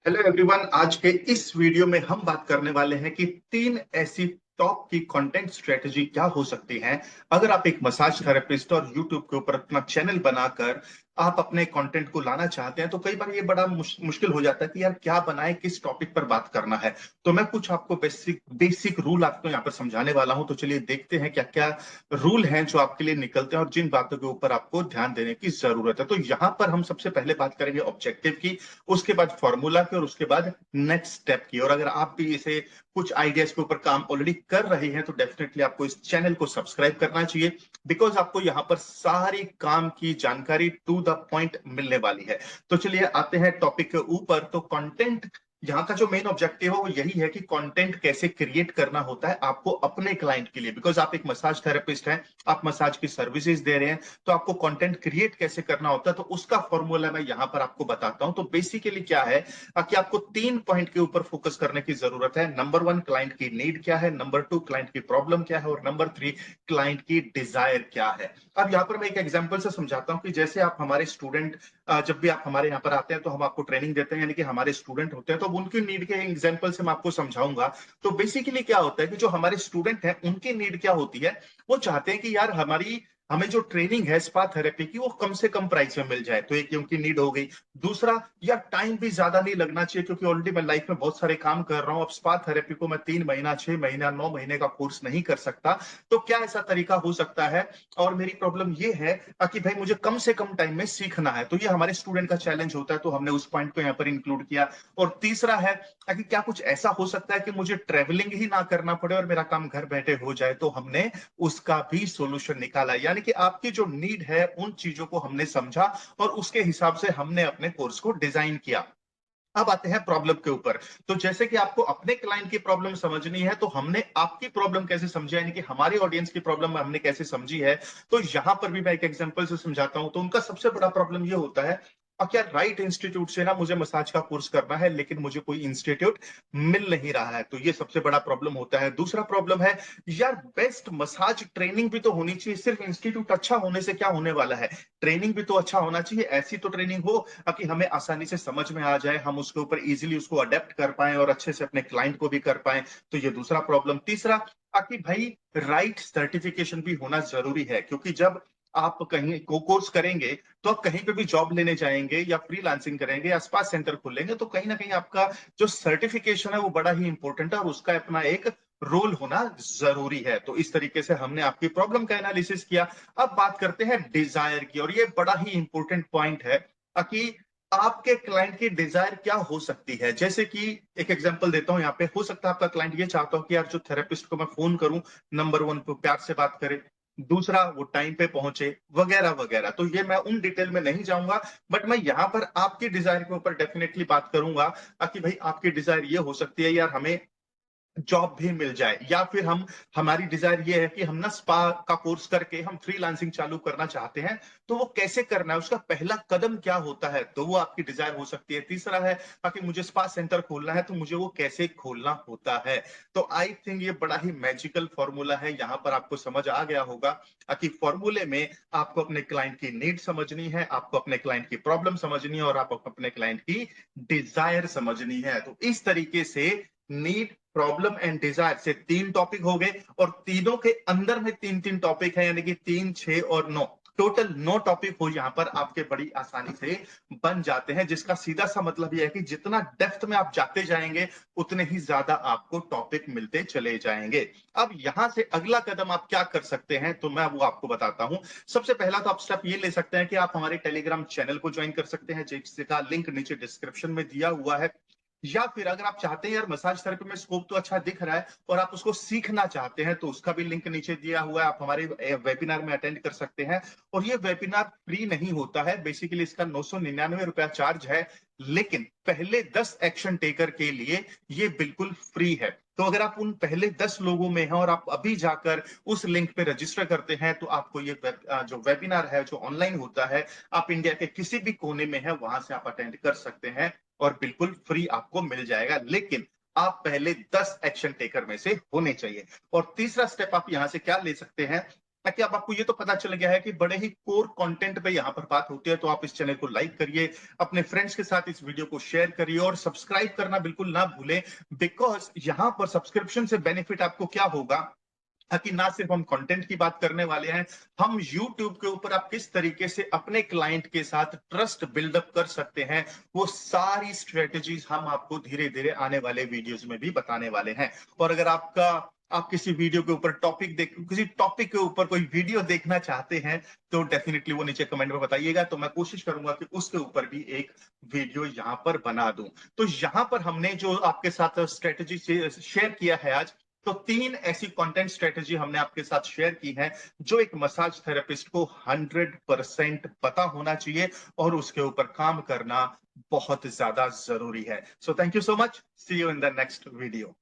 Hello everyone. आज के इस वीडियो में हम बात करने वाले हैं कि तीन ऐसी टॉप की कंटेंट स्ट्रेटजी क्या हो सकती हैं अगर आप एक मसाज थेरेपिस्ट और यूट्यूब के ऊपर अपना चैनल बनाकर आप अपने कंटेंट को लाना चाहते हैं। तो कई बार ये बड़ा मुश्किल हो जाता है कि यार क्या बनाए, किस टॉपिक पर बात करना है। तो मैं कुछ आपको बेसिक बेसिक रूल आपको यहाँ पर समझाने वाला हूं। तो चलिए देखते हैं क्या क्या रूल हैं जो आपके लिए निकलते हैं और जिन बातों के ऊपर आपको ध्यान देने की जरूरत है। तो यहाँ पर हम सबसे पहले बात करेंगे ऑब्जेक्टिव की, उसके बाद फॉर्मूला की और उसके बाद नेक्स्ट स्टेप की। और अगर आप भी इसे कुछ आइडियाज के ऊपर काम ऑलरेडी कर रहे हैं तो डेफिनेटली आपको इस चैनल को सब्सक्राइब करना चाहिए, बिकॉज आपको यहाँ पर सारी काम की जानकारी टू द पॉइंट मिलने वाली है। तो चलिए आते हैं टॉपिक के ऊपर। तो कंटेंट यहाँ का जो मेन ऑब्जेक्टिव है वो यही है कि कंटेंट कैसे क्रिएट करना होता है आपको अपने क्लाइंट के लिए, बिकॉज आप एक मसाज थेरेपिस्ट हैं, आप मसाज की सर्विसेज दे रहे हैं। तो आपको कंटेंट क्रिएट कैसे करना होता है तो उसका फॉर्मूला मैं यहां पर आपको बताता हूं। तो बेसिकली क्या है कि आपको तीन पॉइंट के ऊपर फोकस करने की जरूरत है। नंबर वन, क्लाइंट की नीड क्या है, नंबर टू, क्लाइंट की प्रॉब्लम क्या है, और नंबर थ्री, क्लाइंट की डिजायर क्या है। अब यहाँ पर मैं एक एग्जांपल से समझाता हूँ कि जैसे आप हमारे स्टूडेंट, जब भी आप हमारे यहाँ पर आते हैं तो हम आपको ट्रेनिंग देते हैं, यानी कि हमारे स्टूडेंट होते हैं, तो उनकी नीड के एग्जांपल से मैं आपको समझाऊंगा। तो बेसिकली क्या होता है कि जो हमारे स्टूडेंट हैं उनकी नीड क्या होती है, वो चाहते हैं कि यार हमें जो ट्रेनिंग है स्पा थेरेपी की वो कम से कम प्राइस में मिल जाए। तो एक उनकी नीड हो गई। दूसरा, यार टाइम भी ज्यादा नहीं लगना चाहिए, क्योंकि ऑलरेडी मैं लाइफ में बहुत सारे काम कर रहा हूं। अब स्पा थेरेपी को मैं 3 महीना, 6 महीना, 9 महीने का कोर्स नहीं कर सकता। तो क्या ऐसा तरीका हो सकता है, और मेरी प्रॉब्लम ये है कि भाई मुझे कम से कम टाइम में सीखना है। तो ये हमारे स्टूडेंट का चैलेंज होता है, तो हमने उस पॉइंट को यहाँ पर इंक्लूड किया। और तीसरा है कि क्या कुछ ऐसा हो सकता है कि मुझे ट्रेवलिंग ही ना करना पड़े और मेरा काम घर बैठे हो जाए। तो हमने उसका भी सॉल्यूशन निकाला, यानी कि आपकी जो नीड है उन चीजों को हमने समझा और उसके हिसाब से हमने अपने कोर्स को डिजाइन किया। अब आते हैं प्रॉब्लम के ऊपर। तो जैसे कि आपको अपने क्लाइंट की प्रॉब्लम समझनी है, तो हमने आपकी प्रॉब्लम कैसे समझी, यानी कि हमारी ऑडियंस की प्रॉब्लम हमने कैसे समझी है। तो यहां पर भी मैं एक एग्जांपल से समझाता हूं। तो उनका सबसे बड़ा प्रॉब्लम ये होता है क्या राइट इंस्टीट्यूट से ना मुझे मसाज का कोर्स करना है, लेकिन मुझे कोई इंस्टीट्यूट मिल नहीं रहा है। तो ये सबसे बड़ा प्रॉब्लम होता है। दूसरा प्रॉब्लम है, यार बेस्ट मसाज ट्रेनिंग भी तो होनी चाहिए, सिर्फ इंस्टीट्यूट अच्छा होने से क्या होने वाला है। ट्रेनिंग भी तो अच्छा होना चाहिए, ऐसी तो ट्रेनिंग हो कि हमें आसानी से समझ में आ जाए, हम उसके ऊपर इजीली उसको अडेप्ट कर पाए और अच्छे से अपने क्लाइंट को भी कर पाए। तो ये दूसरा प्रॉब्लम। तीसरा, कि भाई राइट सर्टिफिकेशन भी होना जरूरी है, क्योंकि जब आप कहीं को कोर्स करेंगे तो आप कहीं पे भी जॉब लेने जाएंगे या फ्रीलांसिंग करेंगे या स्पा सेंटर खोलेंगे, तो कहीं ना कहीं आपका जो सर्टिफिकेशन है वो बड़ा ही इंपॉर्टेंट है और उसका अपना एक रोल होना जरूरी है। तो इस तरीके से हमने आपकी प्रॉब्लम का एनालिसिस किया। अब बात करते हैं डिजायर की, और ये बड़ा ही इंपॉर्टेंट पॉइंट है कि आपके क्लाइंट की डिजायर क्या हो सकती है। जैसे कि एक एग्जांपल देता हूं, यहाँ पे हो सकता है आपका क्लाइंट ये चाहता हो कि यार जो थेरेपिस्ट को मैं फोन करूं, नंबर वन पे प्यार से बात करे, दूसरा वो टाइम पे पहुंचे, वगैरह वगैरह। तो ये मैं उन डिटेल में नहीं जाऊंगा, बट मैं यहां पर आपकी डिजायर के ऊपर डेफिनेटली बात करूंगा कि भाई आपकी डिजायर ये हो सकती है यार हमें जॉब भी मिल जाए, या फिर हमारी डिजायर ये है कि हम ना स्पा का कोर्स करके हम फ्रीलांसिंग चालू करना चाहते हैं। तो वो कैसे करना है, उसका पहला कदम क्या होता है, तो वो आपकी डिजायर हो सकती है। तीसरा है कि मुझे स्पा सेंटर खोलना है, तो मुझे वो कैसे खोलना होता है। तो आई थिंक ये बड़ा ही मैजिकल फॉर्मूला है, यहां पर आपको समझ आ गया होगा कि फॉर्मूले में आपको अपने क्लाइंट की नीड समझनी है, आपको अपने क्लाइंट की प्रॉब्लम समझनी है और आपको अपने क्लाइंट की डिजायर समझनी है। तो इस तरीके से नीड, प्रॉब्लम एंड डिजायर से तीन टॉपिक हो गए, और तीनों के अंदर में तीन तीन टॉपिक है, यानी कि 3, 6 और 9, टोटल 9 टॉपिक हो यहां पर आपके बड़ी आसानी से बन जाते हैं। जिसका सीधा सा मतलब यह है कि जितना डेप्थ में आप जाते जाएंगे उतने ही ज्यादा आपको टॉपिक मिलते चले जाएंगे। अब यहां से अगला कदम आप क्या कर सकते हैं, तो मैं वो आपको बताता हूं। सबसे पहला तो आप स्टेप ये ले सकते हैं कि आप हमारे टेलीग्राम चैनल को ज्वाइन कर सकते हैं, जिसका लिंक नीचे डिस्क्रिप्शन में दिया हुआ है। या फिर अगर आप चाहते हैं यार मसाज थेरेपी में स्कोप तो अच्छा दिख रहा है और आप उसको सीखना चाहते हैं, तो उसका भी लिंक नीचे दिया हुआ है, आप हमारे वेबिनार में अटेंड कर सकते हैं। और ये वेबिनार फ्री नहीं होता है, बेसिकली इसका 999 रुपया चार्ज है, लेकिन पहले 10 एक्शन टेकर के लिए ये बिल्कुल फ्री है। तो अगर आप उन पहले 10 लोगों में हैं और आप अभी जाकर उस लिंक पे रजिस्टर करते हैं, तो आपको ये जो वेबिनार है जो ऑनलाइन होता है, आप इंडिया के किसी भी कोने में है वहां से आप अटेंड कर सकते हैं और बिल्कुल फ्री आपको मिल जाएगा। लेकिन आप पहले 10 एक्शन टेकर में से होने चाहिए। और तीसरा स्टेप आप यहां से क्या ले सकते हैं ताकि अब आपको ये तो पता चल गया है कि बड़े ही कोर कंटेंट पे यहाँ पर बात होती है। तो आप इस चैनल को लाइक करिए, अपने फ्रेंड्स के साथ इस वीडियो को शेयर करिए और सब्सक्राइब करना बिल्कुल ना भूलें, बिकॉज यहाँ पर सब्सक्रिप्शन से बेनिफिट आपको क्या होगा कि ना सिर्फ हम कंटेंट की बात करने वाले हैं, हम YouTube के ऊपर आप किस तरीके से अपने क्लाइंट के साथ ट्रस्ट बिल्डअप कर सकते हैं, वो सारी स्ट्रेटेजीज हम आपको धीरे धीरे आने वाले वीडियोस में भी बताने वाले हैं। और अगर आप किसी वीडियो के ऊपर किसी टॉपिक के ऊपर कोई वीडियो देखना चाहते हैं, तो डेफिनेटली वो नीचे कमेंट में बताइएगा, तो मैं कोशिश करूंगा कि उसके ऊपर भी एक वीडियो यहां पर बना दूं। तो यहां पर हमने जो आपके साथ स्ट्रेटेजी शेयर किया है आज, तो 3 ऐसी कंटेंट स्ट्रेटेजी हमने आपके साथ शेयर की है, जो एक मसाज थेरेपिस्ट को 100% पता होना चाहिए और उसके ऊपर काम करना बहुत ज्यादा जरूरी है। So thank you so much, see you in the next video.